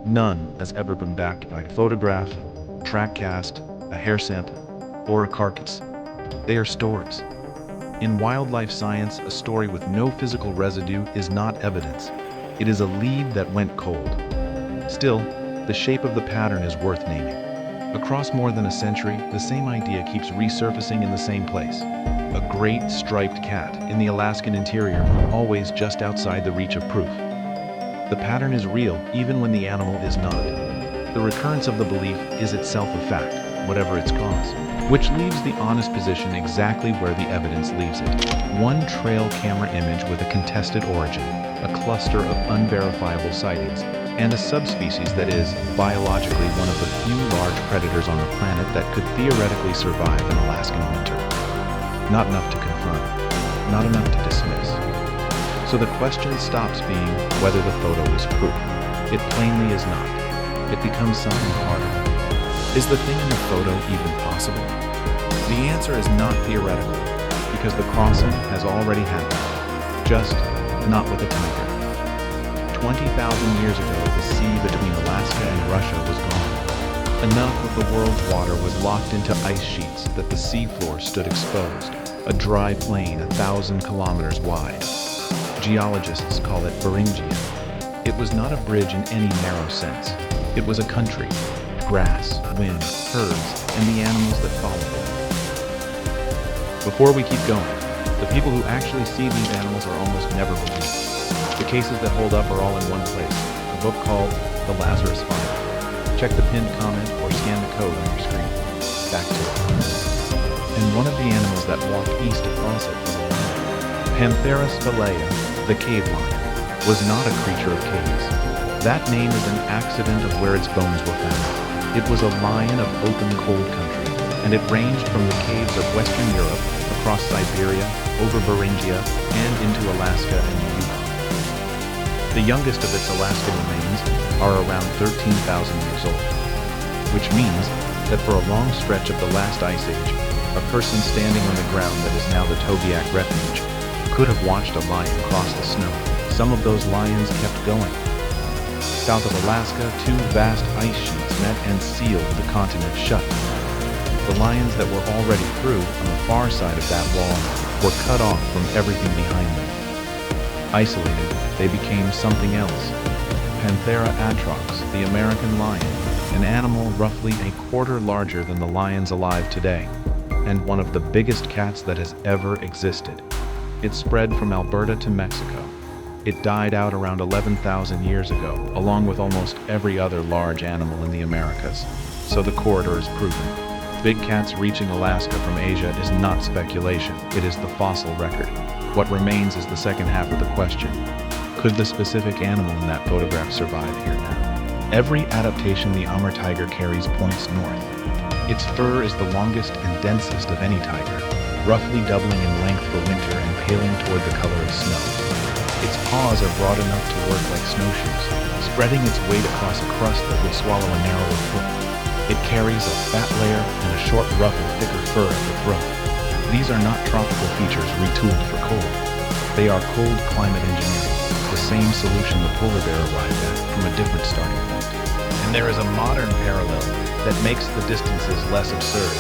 None has ever been backed by a photograph, track cast, a hair sample, or a carcass. They are stories. In wildlife science, a story with no physical residue is not evidence. It is a lead that went cold. Still, the shape of the pattern is worth naming. Across more than a century, the same idea keeps resurfacing in the same place. A great striped cat in the Alaskan interior, always just outside the reach of proof. The pattern is real, even when the animal is not. The recurrence of the belief is itself a fact, whatever its cause, which leaves the honest position exactly where the evidence leaves it. One trail camera image with a contested origin, a cluster of unverifiable sightings, and a subspecies that is, biologically, one of the few large predators on the planet that could theoretically survive an Alaskan winter. Not enough to confront, not enough to dismiss. So the question stops being whether the photo is proof. It plainly is not. It becomes something harder. Is the thing in the photo even possible? The answer is not theoretical, because the crossing has already happened. Just not with a tiger. 20,000 years ago, the sea between Alaska and Russia was gone. Enough of the world's water was locked into ice sheets that the seafloor stood exposed, a dry plain 1,000 kilometers wide. Geologists call it Beringia. It was not a bridge in any narrow sense. It was a country, grass, wind, herds, and the animals that followed it. Before we keep going, the people who actually see these animals are almost never believed. The cases that hold up are all in one place, a book called The Lazarus File. Check the pinned comment or scan the code on your screen. Back to it. And one of the animals that walked east across it was a lion. Panthera spelaea, the cave lion, was not a creature of caves. That name is an accident of where its bones were found. It was a lion of open cold country, and it ranged from the caves of Western Europe, across Siberia, over Beringia, and into Alaska and Yukon. The youngest of its Alaskan remains are around 13,000 years old, which means that for a long stretch of the last ice age, a person standing on the ground that is now the Tobiak Refuge could have watched a lion cross the snow. Some of those lions kept going. South of Alaska, two vast ice sheets met and sealed the continent shut. The lions that were already through on the far side of that wall were cut off from everything behind them. Isolated, they became something else. Panthera atrox, the American lion, an animal roughly a quarter larger than the lions alive today, and one of the biggest cats that has ever existed. It spread from Alberta to Mexico. It died out around 11,000 years ago, along with almost every other large animal in the Americas. So the corridor is proven. Big cats reaching Alaska from Asia is not speculation, it is the fossil record. What remains is the second half of the question. Could the specific animal in that photograph survive here now? Every adaptation the Amur tiger carries points north. Its fur is the longest and densest of any tiger, roughly doubling in length for winter and paling toward the color of snow. Its paws are broad enough to work like snowshoes, spreading its weight across a crust that would swallow a narrower foot. It carries a fat layer and a short ruff of thicker fur at the throat. These are not tropical features retooled for cold. They are cold climate engineering, the same solution the polar bear arrived at from a different starting point. And there is a modern parallel that makes the distances less absurd.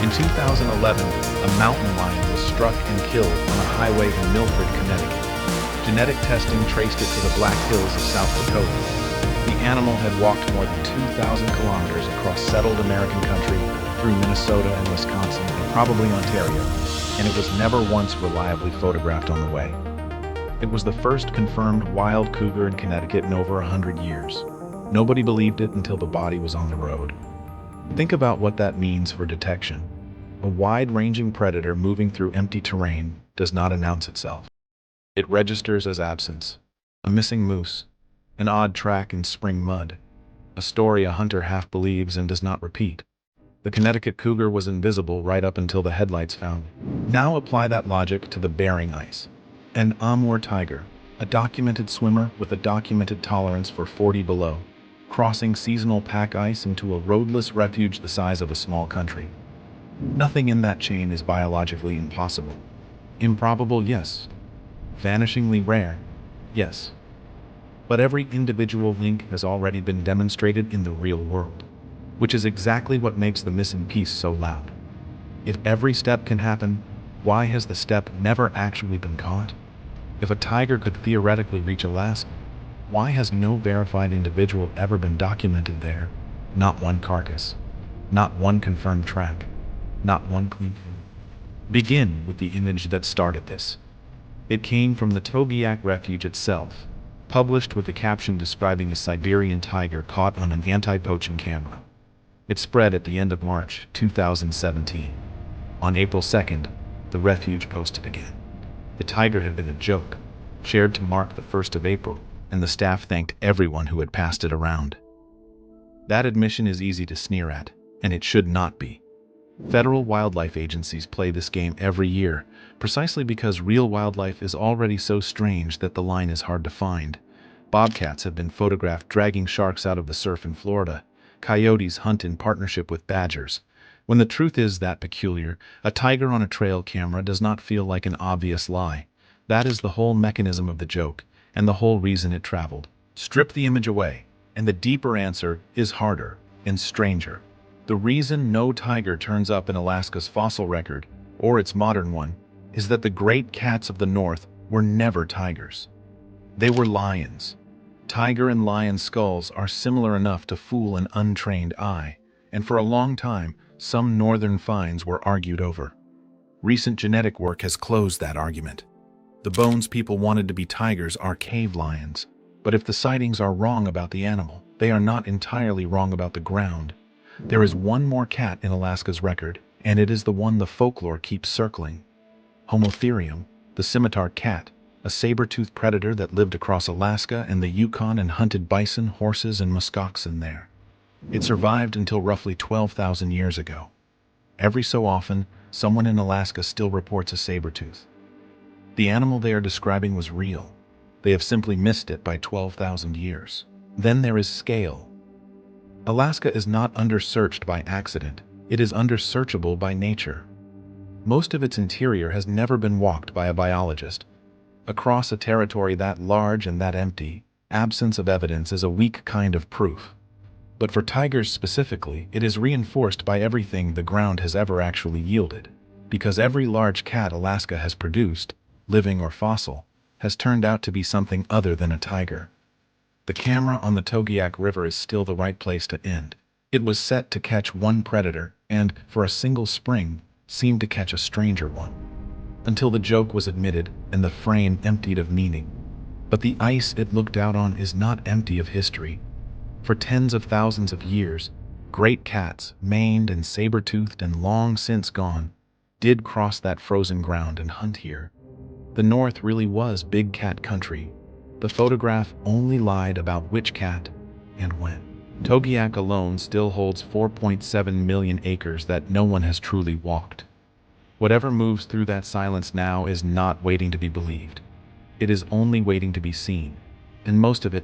In 2011, a mountain lion was struck and killed on a highway in Milford, Connecticut. Genetic testing traced it to the Black Hills of South Dakota. The animal had walked more than 2,000 kilometers across settled American country, through Minnesota and Wisconsin, and probably Ontario, and it was never once reliably photographed on the way. It was the first confirmed wild cougar in Connecticut in over 100 years. Nobody believed it until the body was on the road. Think about what that means for detection. A wide-ranging predator moving through empty terrain does not announce itself. It registers as absence, a missing moose, an odd track in spring mud, a story a hunter half believes and does not repeat. The Connecticut cougar was invisible right up until the headlights found it. Now apply that logic to the Bering Ice. An Amur tiger, a documented swimmer with a documented tolerance for 40 below, crossing seasonal pack ice into a roadless refuge the size of a small country. Nothing in that chain is biologically impossible. Improbable, yes. Vanishingly rare, yes. But every individual link has already been demonstrated in the real world, which is exactly what makes the missing piece so loud. If every step can happen, why has the step never actually been caught? If a tiger could theoretically reach Alaska, why has no verified individual ever been documented there? Not one carcass, not one confirmed track, not one clue. Begin with the image that started this. It came from the Togiak refuge itself, published with a caption describing a Siberian tiger caught on an anti-poaching camera. It spread at the end of March 2017. On April 2nd, the refuge posted again. The tiger had been a joke, shared to mark the 1st of April, and the staff thanked everyone who had passed it around. That admission is easy to sneer at, and it should not be. Federal wildlife agencies play this game every year, precisely because real wildlife is already so strange that the line is hard to find. Bobcats have been photographed dragging sharks out of the surf in Florida. Coyotes hunt in partnership with badgers. When the truth is that peculiar, a tiger on a trail camera does not feel like an obvious lie. That is the whole mechanism of the joke, and the whole reason it traveled. Strip the image away, and the deeper answer is harder and stranger. The reason no tiger turns up in Alaska's fossil record, or its modern one, is that the great cats of the north were never tigers. They were lions. Tiger and lion skulls are similar enough to fool an untrained eye, and for a long time, some northern finds were argued over. Recent genetic work has closed that argument. The bones people wanted to be tigers are cave lions, but if the sightings are wrong about the animal, they are not entirely wrong about the ground. There is one more cat in Alaska's record, and it is the one the folklore keeps circling. Homotherium, the scimitar cat, a saber-toothed predator that lived across Alaska and the Yukon and hunted bison, horses, and muskoxen there. It survived until roughly 12,000 years ago. Every so often, someone in Alaska still reports a saber-tooth. The animal they are describing was real. They have simply missed it by 12,000 years. Then there is scale. Alaska is not under-searched by accident. It is under-searchable by nature. Most of its interior has never been walked by a biologist. Across a territory that large and that empty, absence of evidence is a weak kind of proof. But for tigers specifically, it is reinforced by everything the ground has ever actually yielded. Because every large cat Alaska has produced, living or fossil, has turned out to be something other than a tiger. The camera on the Togiak River is still the right place to end. It was set to catch one predator, and, for a single spring, seemed to catch a stranger one. Until the joke was admitted, and the frame emptied of meaning. But the ice it looked out on is not empty of history. For tens of thousands of years, great cats, maned and saber-toothed and long since gone, did cross that frozen ground and hunt here. The North really was big cat country. The photograph only lied about which cat and when. Togiak alone still holds 4.7 million acres that no one has truly walked. Whatever moves through that silence now is not waiting to be believed. It is only waiting to be seen, and most of it